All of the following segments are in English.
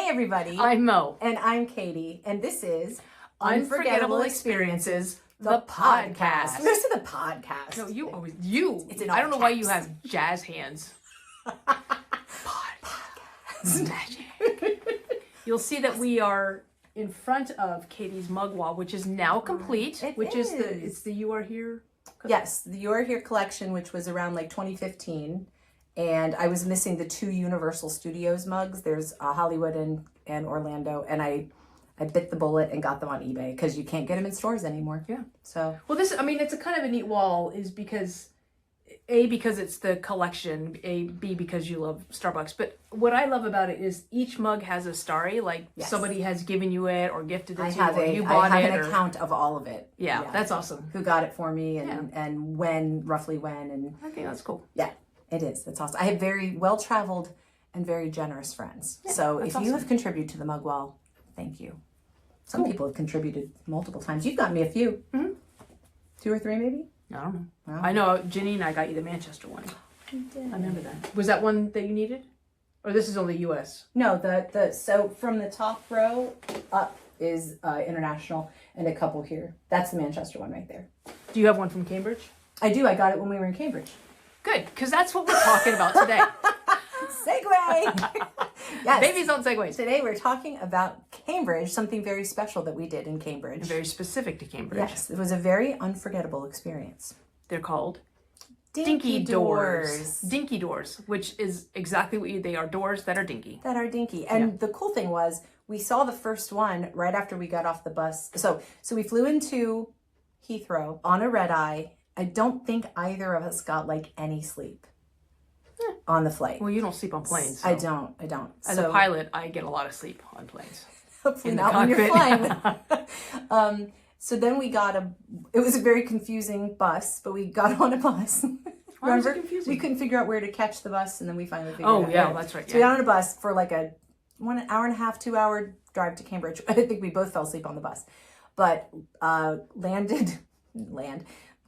everybody. I'm Mo. And I'm Katie. And this is Unforgettable Experiences, the podcast. This is the podcast. No, you. It's in I don't know why caps. you have jazz hands. Podcast. Magic. You'll see that we are in front of Katie's mug wall, which is now complete. It's the You Are Here. Yes, the You Are Here collection, which was around like 2015. And I was missing the two Universal Studios mugs. There's Hollywood and Orlando. And I bit the bullet and got them on eBay because you can't get them in stores anymore. Yeah. So, well, it's a kind of a neat wall is because, A, because it's the collection, B, because you love Starbucks. But what I love about it is each mug has a story, like somebody has given you it or gifted it to you, or you bought it. I have an account of all of it. Yeah, that's awesome. Who got it for me and when, roughly when. And I think that's cool. Yeah, it is. That's awesome. I have very well-traveled and very generous friends. Yeah, so if awesome. you have contributed to the mug wall, thank you. Some people have contributed multiple times. You've gotten me a few. Mm-hmm. 2 or 3 maybe? I don't know. Wow. I know Ginny and I got you the Manchester one. I remember that. Was that one that you needed? Or this is only US? No, so from the top row up is international and a couple here. That's the Manchester one right there. Do you have one from Cambridge? I do. I got it when we were in Cambridge. Good, because that's what we're talking about today. Segue! Yes. Babies on segues. Today we're talking about Cambridge, something very special that we did in Cambridge. Very specific to Cambridge. Yes, it was a very unforgettable experience. They're called Dinky Doors. Dinky Doors, which is exactly what they are, doors that are dinky. That are dinky. And the cool thing was, we saw the first one right after we got off the bus. So we flew into Heathrow on a red eye. I don't think either of us got like any sleep on the flight. Well, you don't sleep on planes. So. I don't. As a pilot, I get a lot of sleep on planes. Hopefully not when you're flying. So then we got it was a very confusing bus, but we got on a bus. Why was it confusing? We couldn't figure out where to catch the bus, and then we finally figured out. Oh, yeah, that's right. So we got on a bus for like a 1 hour and a half, 2 hour drive to Cambridge. I think we both fell asleep on the bus. But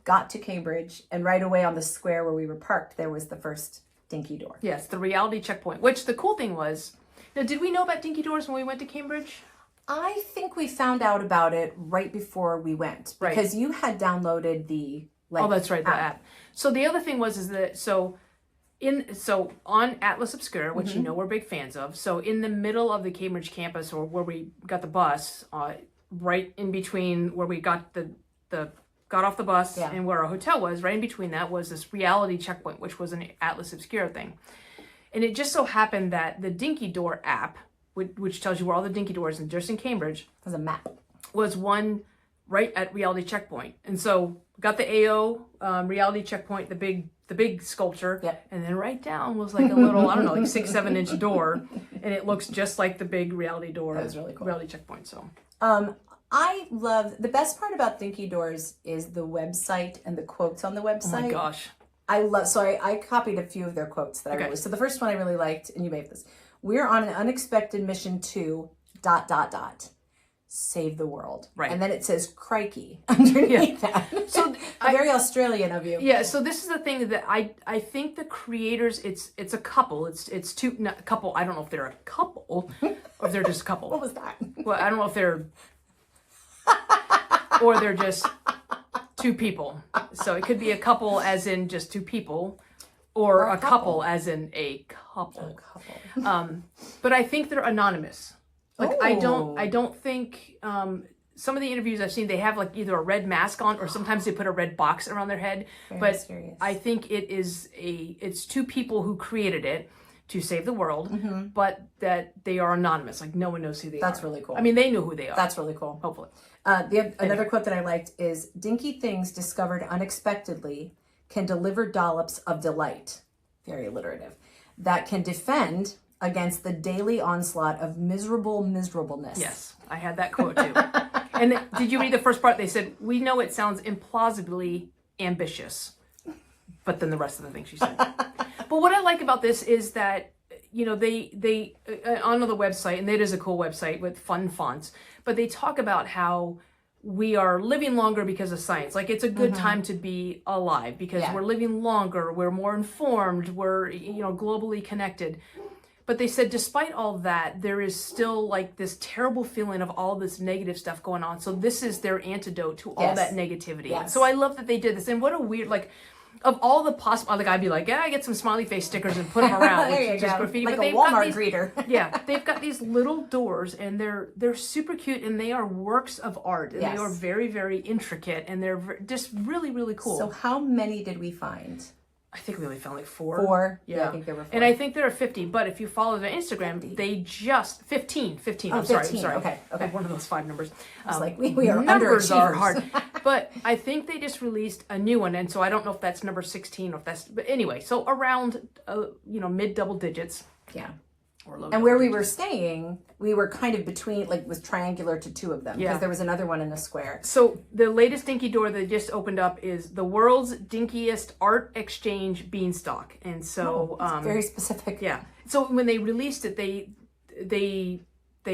got to Cambridge, and right away on the square where we were parked, there was the first Dinky Door. Yes, the reality checkpoint, which the cool thing was, now did we know about Dinky Doors when we went to Cambridge? I think we found out about it right before we went, because you had downloaded the that's right, the app. So the other thing was on Atlas Obscura, which you know we're big fans of, so in the middle of the Cambridge campus, or where we got the bus, right in between where we got got off the bus and where our hotel was, right in between that was this reality checkpoint, which was an Atlas Obscura thing. And it just so happened that the Dinky Door app, which tells you where all the Dinky Doors, and just in Cambridge, was a map, was one right at reality checkpoint. And so got the AO reality checkpoint, the big sculpture, and then right down was like a little, I don't know, like 6-7 inch door, and it looks just like the big reality door. That was really cool. Reality checkpoint. So I love, the best part about Dinky Doors is the website and the quotes on the website. Oh my gosh. I copied a few of their quotes that I really, so the first one I really liked, and you made this: "We're on an unexpected mission to ... save the world." Right. And then it says crikey underneath that. So very Australian of you. Yeah, so this is the thing that I think the creators, it's a couple, it's two, not a couple, I don't know if they're a couple, or if they're just a couple. What was that? Well, I don't know if they're, or they're just two people. So it could be a couple as in just two people, or a couple as in a couple. But I think they're anonymous. Like I don't think some of the interviews I've seen, they have like either a red mask on, or sometimes they put a red box around their head. Very but mysterious. I think it's two people who created it to save the world, but that they are anonymous. Like no one knows who they are. That's really cool. I mean, they know who they are. That's really cool. Hopefully. Another quote that I liked is, "Dinky things discovered unexpectedly can deliver dollops of delight," very alliterative, "that can defend against the daily onslaught of miserableness." Yes, I had that quote too. And did you read the first part? They said, "We know it sounds implausibly ambitious," but then the rest of the thing she said. But what I like about this is that, you know, they on the website, and it is a cool website with fun fonts, but they talk about how we are living longer because of science. Like it's a good time to be alive because we're living longer, we're more informed, we're, you know, globally connected. But they said despite all that, there is still like this terrible feeling of all this negative stuff going on. So this is their antidote to all that negativity. Yes. So I love that they did this. And what a weird, like, of all the possible, like I'd be like, yeah, I get some smiley face stickers and put them around, which is just graffiti. Like but a Walmart greeter. Yeah, they've got these little doors, and they're super cute, and they are works of art, and they are very, very intricate, and they're just really, really cool. So how many did we find? I think we only found like 4. 4? Yeah, I think there were 4. And I think there are 50, but if you follow their Instagram, 50. They just 15. I'm sorry. Okay. One of those 5 numbers. It's like we are numbers underachievers. Are hard. But I think they just released a new one, and so I don't know if that's number 16 or if that's. But anyway, so around mid double digits. Yeah. And where we were staying, we were kind of between, like, was triangular to 2 of them because there was another one in a square. So the latest Dinky Door that just opened up is the world's dinkiest art exchange beanstalk, and so very specific. Yeah. So when they released it, they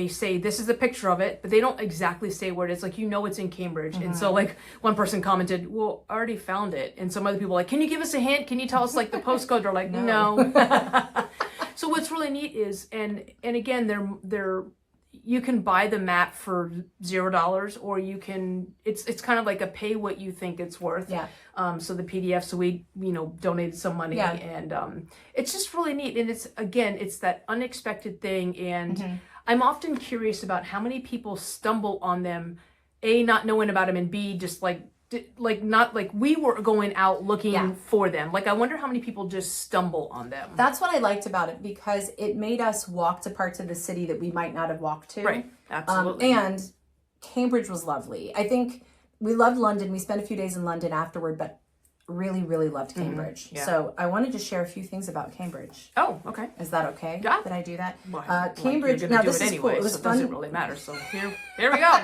say this is a picture of it, but they don't exactly say where it is. Like, it's in Cambridge, and so like one person commented, "Well, I already found it," and some other people were like, "Can you give us a hint? Can you tell us like the postcode?" They're like, "No." So what's really neat is, and again, they're you can buy the map for $0, or you can it's kind of like a pay what you think it's worth. Yeah. So the PDF, so we donated some money, and it's just really neat, and it's that unexpected thing, and I'm often curious about how many people stumble on them, A, not knowing about them, and B, just like not like we were going out looking for them. Like, I wonder how many people just stumble on them. That's what I liked about it, because it made us walk to parts of the city that we might not have walked to. Right, absolutely. And Cambridge was lovely. I think we loved London. We spent a few days in London afterward, but really, really loved Cambridge. Yeah. So I wanted to share a few things about Cambridge. Oh, okay. Is that okay? Yeah. Did I do that? Well, Cambridge. You're Now gonna this do it is anyway, cool. It was so it fun. doesn't really matter. So here we go.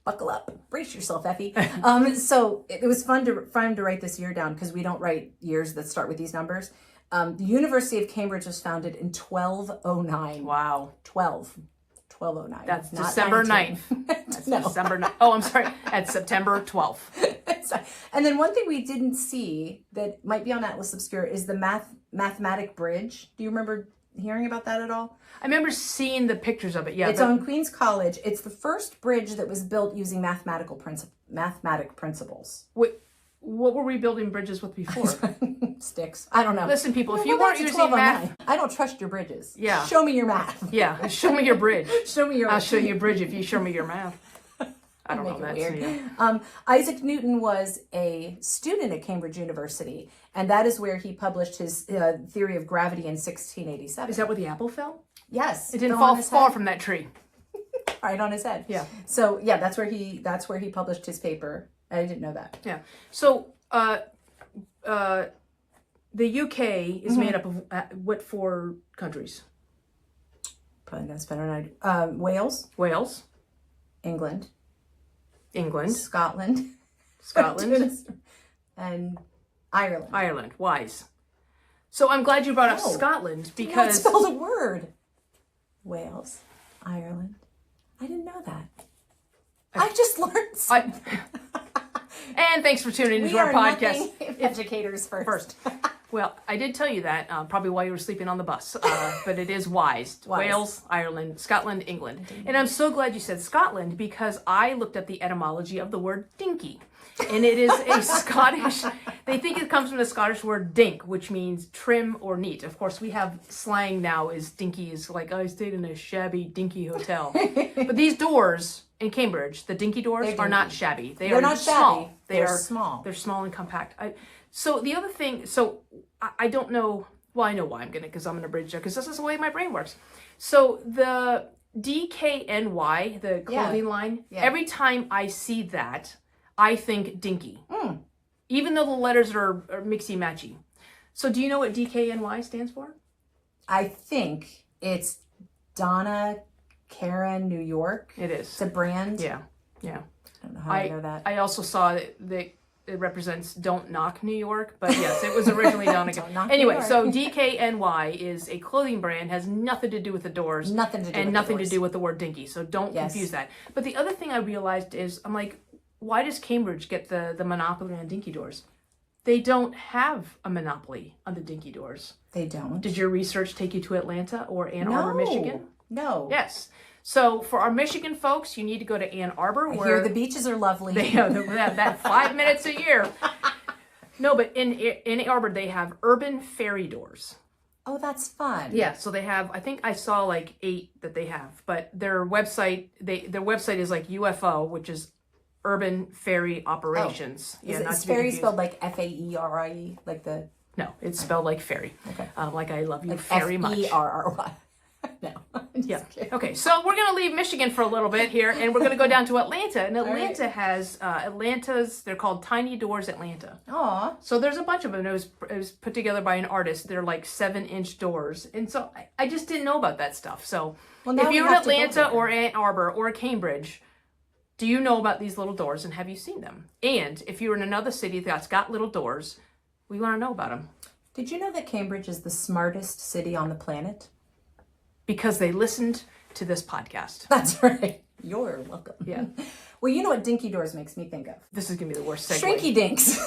Buckle up, brace yourself, Effie. So it was fun to write this year down, because we don't write years that start with these numbers. The University of Cambridge was founded in 1209. Wow. 1209. That's not December 19. 9th. That's No. December 9th. Oh, I'm sorry. That's September 12th. And then one thing we didn't see that might be on Atlas Obscura is the mathematic bridge. Do you remember hearing about that at all? I remember seeing the pictures of it. Yeah, it's on Queens College. It's the first bridge that was built using mathematic principles. Wait, what were we building bridges with before? Sticks. I don't know. Listen, people, if you weren't using math, I don't trust your bridges. Yeah. Show me your math. Yeah, show me your bridge. Show me your. I'll show you a bridge if you show me your math. I don't know. That's weird. Yeah. Isaac Newton was a student at Cambridge University, and that is where he published his theory of gravity in 1687. Is that where the apple fell? Yes. It didn't fall far from that tree. Right on his head. Yeah. So yeah, that's where he published his paper. I didn't know that. Yeah. So the UK is made up of what 4 countries? Probably gonna spend an idea. Wales, England, Scotland, and Ireland. Wise. So I'm glad you brought up Scotland, because it's spelled a word. Wales, Ireland. I didn't know that. I just learned something. And thanks for tuning into our podcast. Educators first. Well, I did tell you that probably while you were sleeping on the bus, but it is wise. Wales, Ireland, Scotland, England. And I'm so glad you said Scotland, because I looked up the etymology of the word dinky. And it is a Scottish, they think it comes from the Scottish word dink, which means trim or neat. Of course, we have slang now is dinky is like, I stayed in a shabby dinky hotel. But these doors in Cambridge, the Dinky Doors, are not shabby. They're not small. Shabby. They're small. They're small and compact. So the other thing, I don't know, well, I know why I'm going to, because I'm going to bridge there, because this is the way my brain works. So the DKNY, the clothing line, every time I see that, I think dinky. Even though the letters are mixy-matchy. So do you know what DKNY stands for? I think it's Donna Karen, New York. It is. It's a brand. Yeah. I don't know how I know that. I also saw that it represents Don't Knock New York, but yes, it was originally Donna Karen. Anyway, so DKNY is a clothing brand, has nothing to do with the Doors. Nothing to do with the word dinky, so don't confuse that. But the other thing I realized is, I'm like, why does Cambridge get the monopoly on Dinky Doors? They don't have a monopoly on the Dinky Doors. They don't. Did your research take you to Atlanta or Ann Arbor, Michigan? No. Yes. So for our Michigan folks, you need to go to Ann Arbor. I where hear the beaches are lovely. they have that 5 minutes a year. No, but in Ann Arbor, they have urban fairy doors. Oh, that's fun. Yeah, so they have, I think I saw like 8 that they have, but their website is like UFO, which is Urban Fairy Operations. Oh. Is fairy spelled like F-A-E-R-I-E? Like the... No, it's spelled like fairy. Okay. Like I love you like very much. F-E-R-R-Y. No. Yeah. Okay, so we're going to leave Michigan for a little bit here, and we're going to go down to Atlanta. And Atlanta has, they're called Tiny Doors Atlanta. Aw. So there's a bunch of them. It was put together by an artist. They're like 7-inch doors. And so I just didn't know about that stuff. So if you're in Atlanta or Ann Arbor or Cambridge, do you know about these little doors and have you seen them? And if you're in another city that's got little doors, we want to know about them. Did you know that Cambridge is the smartest city on the planet? Because they listened to this podcast. That's right. You're welcome. Yeah. Well, you know what Dinky Doors makes me think of? This is going to be the worst segue. Shrinky Dinks.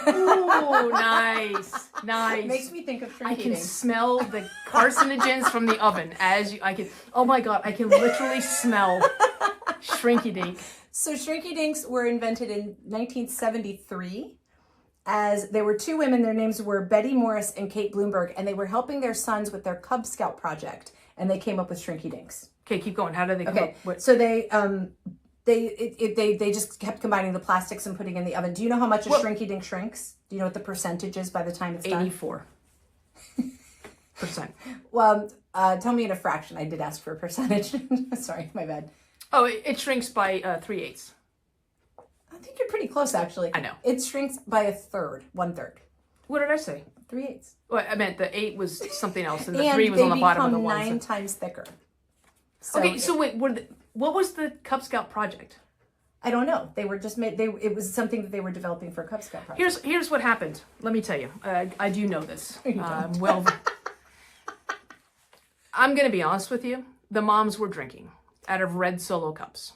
Ooh, nice. Nice. Makes me think of Shrinky I can Dinks. smell the carcinogens from the oven oh my God, I can literally smell Shrinky Dink. So Shrinky Dinks were invented in 1973 as there were 2 women. Their names were Betty Morris and Kate Bloomberg, and they were helping their sons with their Cub Scout project, and they came up with Shrinky Dinks. Okay, keep going. How did they come up with... So they just kept combining the plastics and putting in the oven. Do you know how much a Shrinky Dink shrinks? Do you know what the percentage is by the time it's done? 84%. Well, tell me in a fraction. I did ask for a percentage. Sorry, my bad. Oh, it shrinks by 3/8. I think you're pretty close, actually. I know. It shrinks by 1/3. What did I say? 3/8. Well, I meant the 8 was something else, and the 3 was on the bottom of the one. And they become 9 times thicker. So okay, so wait, what was the Cub Scout project? I don't know. They were just made. It was something that they were developing for a Cub Scout project. Here's what happened. Let me tell you. I do know this. You don't. Well, I'm going to be honest with you. The moms were drinking out of red Solo cups.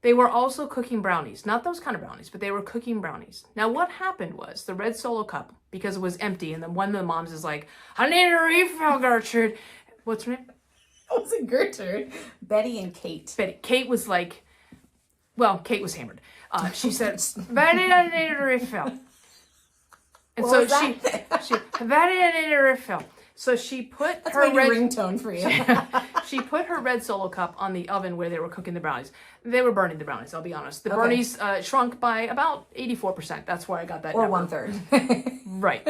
They were also cooking brownies. Not those kind of brownies, but they were cooking brownies. Now, what happened was the red Solo cup, because it was empty, and then one of the moms is like, I need a refill, Gertrude. What's her name? It wasn't Gertrude. Betty and Kate. Kate was like, well, Kate was hammered. She said, Betty, I need a refill. And What so was Betty, I need a refill. So she put That's her my new ringtone for you. she put her red Solo cup on the oven where they were cooking the brownies. They were burning the brownies, I'll be honest. The brownies shrunk by about 84%. That's where I got that Or number. 1/3. Right.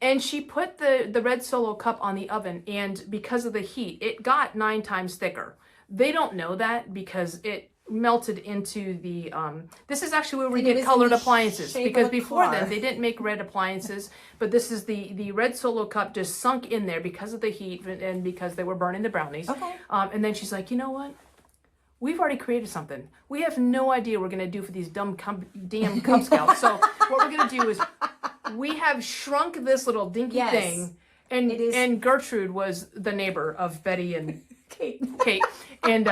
And she put the red Solo cup on the oven, and because of the heat, it got 9 times thicker. They don't know that because it melted into the this is actually where we get colored appliances, because before then they didn't make red appliances, but this is the red Solo cup just sunk in there because of the heat and because they were burning the brownies. And then she's like, you know what, we've already created something we have no idea we're going to do for these damn Cub Scouts. So what we're going to do is we have shrunk this little dinky thing, and Gertrude was the neighbor of Betty and Kate. And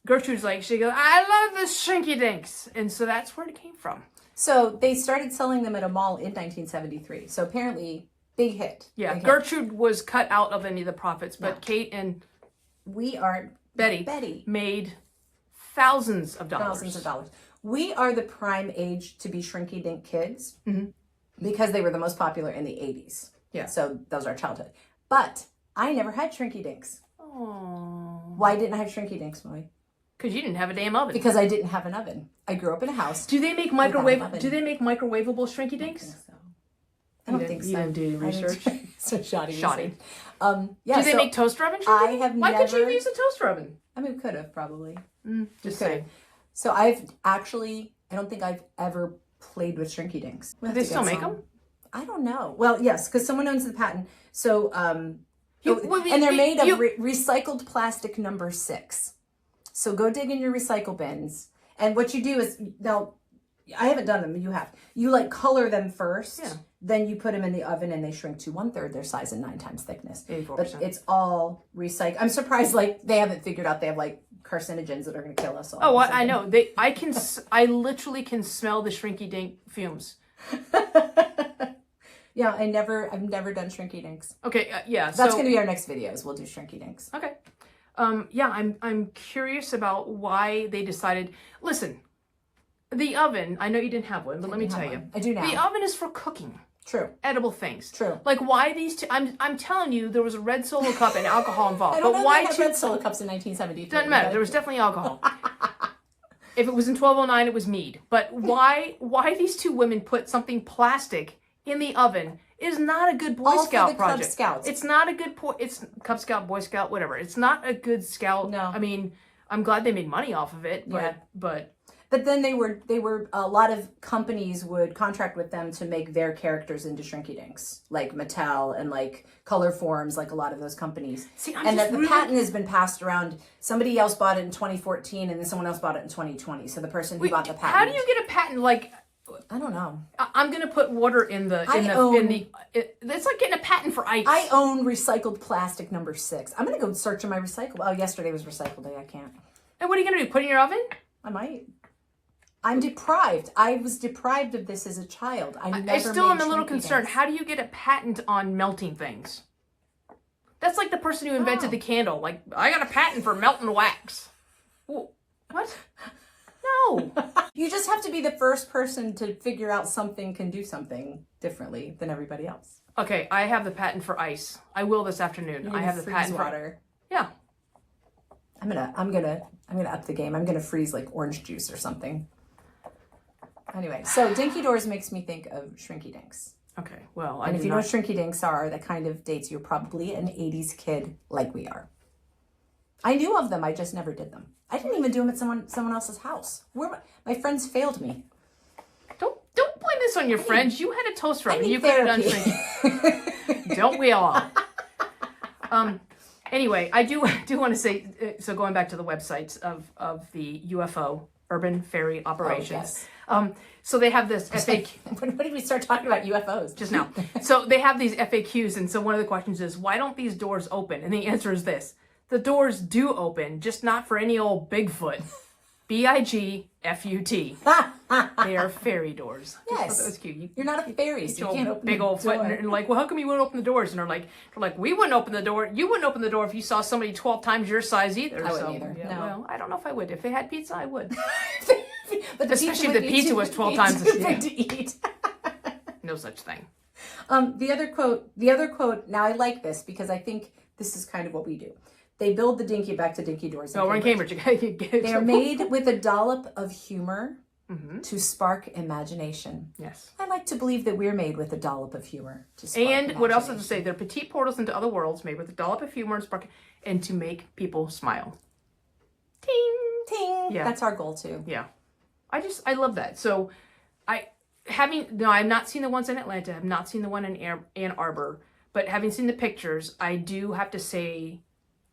Gertrude's like, she goes, I love the Shrinky Dinks. And so that's where it came from. So they started selling them at a mall in 1973. So apparently, big hit. Yeah, big Gertrude hit. was cut out of any of the profits, but No. Kate and Betty made thousands of dollars. Thousands of dollars. We are the prime age to be Shrinky Dink kids because they were the most popular in the 80s. Yeah. So that was our childhood. But I never had Shrinky Dinks. Oh. Why didn't I have Shrinky Dinks, Molly? Because you didn't have a damn oven. Because I didn't have an oven. I grew up in a house. Do they make microwavable Shrinky Dinks? I don't think so. You didn't do research? So shoddy. Shoddy. Yeah, do they make toaster oven Shrinky I Dinks? have Why never... couldn't you have used a toaster oven? I mean, we could have probably. Just saying. So I've actually, I don't think I've ever played with Shrinky Dinks. Do they still make them? I don't know. Well, yes, because someone owns the patent. So, and they're made of recycled plastic number 6. So go dig in your recycle bins. And what you do is, now, I haven't done them, you have. You like color them first. Yeah. Then you put them in the oven and they shrink to 1/3 their size and 9 times thickness. 84%. But it's all recycled. I'm surprised like they haven't figured out they have like carcinogens that are going to kill us all. Oh, I know. I literally can smell the Shrinky Dink fumes. Yeah, I've never done Shrinky Dinks. Okay, yeah. That's going to be our next videos. We'll do Shrinky Dinks. Okay. Yeah, I'm curious about why they decided. Listen, the oven. I know you didn't have one, but let me tell you, I do now. The oven is for cooking. True. Edible things. True. Like why these two? I'm telling you, there was a red Solo cup and alcohol involved. I don't know why if they had two red Solo cups in 1973? Doesn't matter. There was definitely alcohol. If it was in 1209, it was mead. But why these two women put something plastic in the oven is not a good Boy Scout project. Cub Scouts. It's not a good it's Cub Scout, Boy Scout, whatever. It's not a good Scout. No. I mean, I'm glad they made money off of it, but then they were a lot of companies would contract with them to make their characters into Shrinky Dinks, like Mattel and like Color Forms, like a lot of those companies. See, the patent has been passed around. Somebody else bought it in 2014, and then someone else bought it in 2020. So the person who bought the patent. How do you get a patent? Like, I don't know. I'm gonna put water in the it's like getting a patent for ice. I own recycled plastic number 6. I'm gonna go search in my recycle. Oh, yesterday was recycle day. I can't. And what are you gonna do? Put it in your oven? I might. I'm deprived. I was deprived of this as a child. I still am a little concerned. How do you get a patent on melting things? That's like the person who invented the candle. Like, I got a patent for melting wax. What? No. You just have to be the first person to figure out something can do something differently than everybody else. Okay, I have the patent for ice. I will this afternoon. I have the patent water. Yeah. I'm gonna up the game. I'm gonna freeze like orange juice or something. Anyway, so Dinky Doors makes me think of Shrinky Dinks. Okay, well, and if you know what Shrinky Dinks are, that kind of dates you're probably an 80s kid like we are. I knew of them, I just never did them. I didn't even do them at someone else's house. My friends failed me. Don't blame this on your friends. You had a toaster oven. You could have done Shrinky. Don't we all? Anyway, I do want to say, so going back to the websites of the UFO, Urban Fairy Operations. Oh, yes. So they have this FAQ. When did we start talking about UFOs? Just now. So they have these FAQs, and so one of the questions is, why don't these doors open? And the answer is this. The doors do open, just not for any old Bigfoot. B-I-G-F-U-T. They are fairy doors. Yes. That was cute. You're not a fairy, so you can't open big old door. foot. And like, well, how come you wouldn't open the doors? And they're like, we wouldn't open the door. You wouldn't open the door if you saw somebody 12 times your size either. I wouldn't either. Yeah, No. well, I don't know if I would. If they had pizza, I would. But especially if the pizza was 12 times as big to eat. No such thing. The other quote, now I like this because I think this is kind of what we do. They build the Dinky back to Dinky Doors. No, we're in Cambridge. They are made with a dollop of humor to spark imagination. Yes. I like to believe that we're made with a dollop of humor to spark And what else does it say? They're petite portals into other worlds made with a dollop of humor and spark and to make people smile. Ting! Ting! Yeah. That's our goal too. Yeah. I love that. So I've not seen the ones in Atlanta. I've not seen the one in Ann Arbor. But having seen the pictures, I do have to say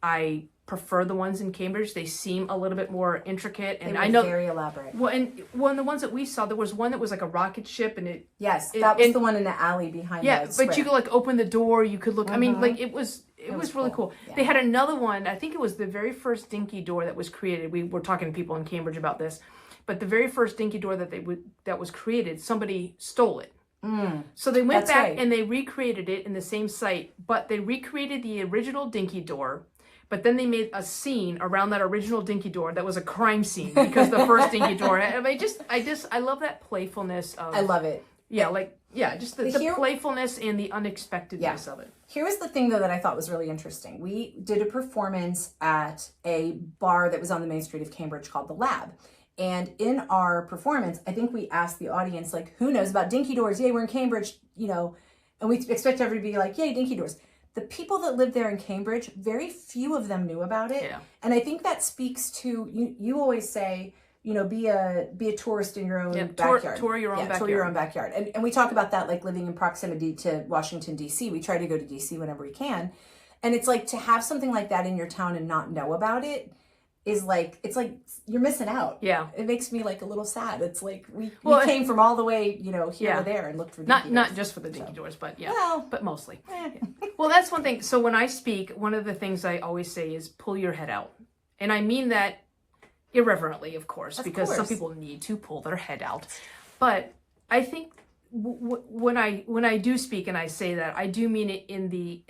I prefer the ones in Cambridge. They seem a little bit more intricate, and I know very elaborate. Well, and the ones that we saw, there was one that was like a rocket ship, and that was the one in the alley behind. Yeah, but you could like open the door. You could look. I mean, like it was really cool. Yeah. They had another one. I think it was the very first Dinky door that was created. We were talking to people in Cambridge about this, but the very first Dinky door that was created, somebody stole it. So they went back and they recreated it in the same site, but they recreated the original Dinky door. But then they made a scene around that original Dinky door that was a crime scene because the first Dinky door. I love that playfulness of. I love it. Yeah, just the playfulness and the unexpectedness of it. Here was the thing though that I thought was really interesting. We did a performance at a bar that was on the main street of Cambridge called The Lab. And in our performance, I think we asked the audience, like, who knows about Dinky Doors? Yay, we're in Cambridge, and we expect everybody to be like, yay, Dinky Doors. The people that lived there in Cambridge, very few of them knew about it. Yeah. And I think that speaks to, you always say, be a tourist in your own backyard. Tour your own backyard. Tour your own backyard. And we talk about that, like living in proximity to Washington, D.C. We try to go to D.C. whenever we can. And it's like to have something like that in your town and not know about it is like, it's like you're missing out. Yeah. It makes me like a little sad. It's like we came from all the way, here or there and looked for Dinky Doors. Not just for the Dinky Doors, but but mostly. Well, that's one thing. So when I speak, one of the things I always say is pull your head out. And I mean that irreverently, of course, because some people need to pull their head out. But I think when I do speak and I say that, I do mean it in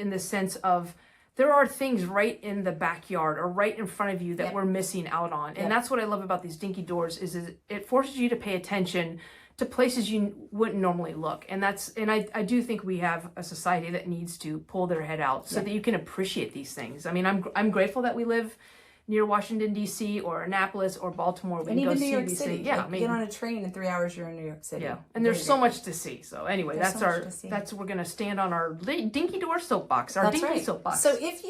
the sense of there are things right in the backyard or right in front of you that we're missing out on. And that's what I love about these Dinky Doors is it forces you to pay attention to places you wouldn't normally look. And I do think we have a society that needs to pull their head out so that you can appreciate these things. I mean, I'm grateful that we live near Washington, D.C. or Annapolis or Baltimore. We and can even go New see York these City. things. Yeah, like, get on a train in 3 hours, you're in New York City. Yeah, and there's so much to see. So anyway, There's we're gonna stand on our Dinky Door soapbox, our Dinky soapbox. So if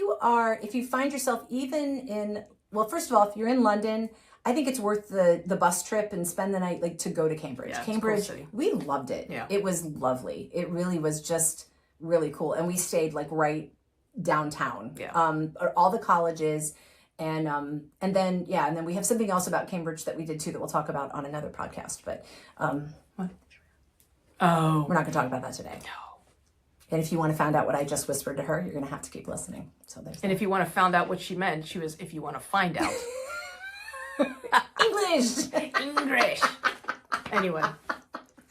you find yourself even in, well, first of all, if you're in London, I think it's worth the bus trip and spend the night, like, to go to Cambridge. Yeah, Cambridge, it's a cool city. we loved it. Yeah. It was lovely. It really was just really cool. And we stayed like right downtown. Yeah. All the colleges. And then we have something else about Cambridge that we did too that we'll talk about on another podcast. But What? we're not going to talk about that today. No. And if you want to find out what I just whispered to her, you're going to have to keep listening. So there's. And if you want to find out what she meant, she was, if you want to find out. English. Anyway,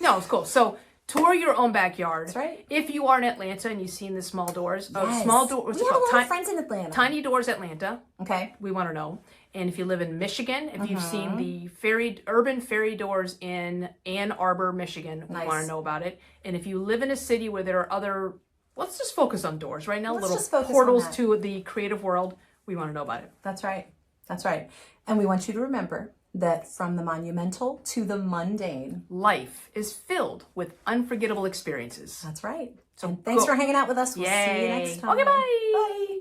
no, it's cool. So tour your own backyard. That's right. If you are in Atlanta and you've seen the small doors, Yes. small doors. We have a lot of friends in Atlanta. Tiny Doors Atlanta. Okay. We want to know. And if you live in Michigan, if you've seen the urban fairy doors in Ann Arbor, Michigan, we want to know about it. And if you live in a city where there are other, let's just focus on doors right now, Let's little just focus portals on that. to the creative world, we want to know about it. That's right. That's right. And we want you to remember that from the monumental to the mundane, Life is filled with unforgettable experiences. that's right. So And thanks go. for hanging out with us. We'll see you Yay. next time. Okay, bye. Bye.